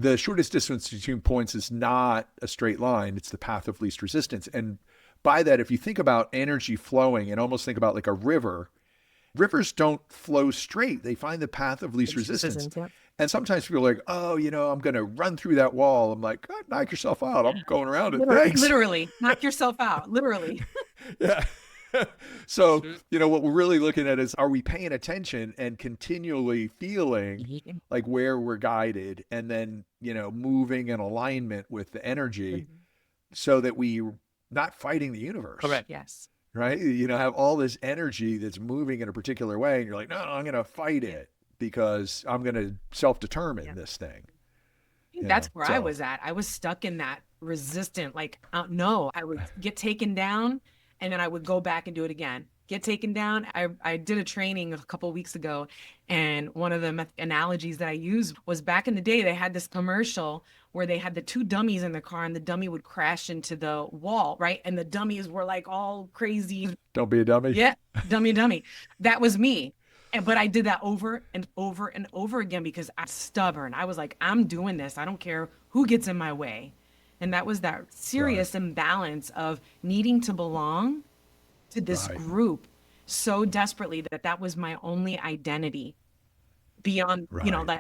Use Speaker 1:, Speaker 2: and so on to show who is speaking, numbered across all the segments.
Speaker 1: the shortest distance between points is not a straight line. It's the path of least resistance. And by that, if you think about energy flowing and almost think about like a river, rivers don't flow straight. They find the path of least resistance.
Speaker 2: Yeah.
Speaker 1: And sometimes people are like, oh, I'm going to run through that wall. I'm like, God, knock yourself out. I'm going around it. Thanks.
Speaker 2: Literally, knock yourself out. Literally.
Speaker 1: Yeah. So, what we're really looking at is, are we paying attention and continually feeling like where we're guided, and then, moving in alignment with the energy so that we're not fighting the universe.
Speaker 2: Correct. Yes.
Speaker 1: Right? Have all this energy that's moving in a particular way, and you're like, no, I'm going to fight it because I'm going to self-determine this thing.
Speaker 2: That's where I was at. I was stuck in that resistant, no, I would get taken down. And then I would go back and do it again. Get taken down. I did a training a couple of weeks ago, and one of the analogies that I used was, back in the day, they had this commercial where they had the two dummies in the car, and the dummy would crash into the wall, right? And the dummies were like all crazy.
Speaker 1: Don't be a dummy.
Speaker 2: Yeah, dummy. That was me. But I did that over and over and over again because I'm stubborn. I was like, I'm doing this. I don't care who gets in my way. And that was that serious imbalance of needing to belong to this group so desperately that was my only identity beyond,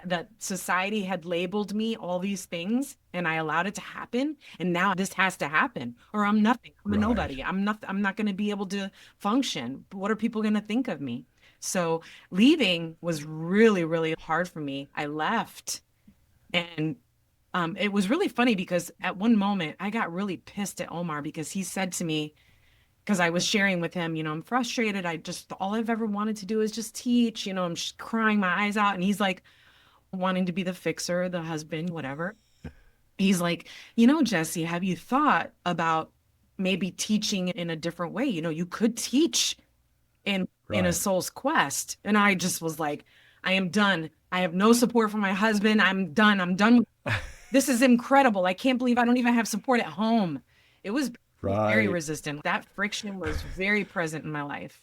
Speaker 2: that society had labeled me all these things, and I allowed it to happen. And now this has to happen, or I'm nothing. I'm a nobody. I'm not going to be able to function. What are people going to think of me? So leaving was really, really hard for me. I left, and it was really funny because at one moment I got really pissed at Omar because he said to me, because I was sharing with him, I'm frustrated. All I've ever wanted to do is just teach, I'm just crying my eyes out. And he's like, wanting to be the fixer, the husband, whatever. He's like, Jessie, have you thought about maybe teaching in a different way? You could teach in a soul's quest. And I just was like, I am done. I have no support from my husband. I'm done. This is incredible. I can't believe I don't even have support at home. It was very resistant. That friction was very present in my life.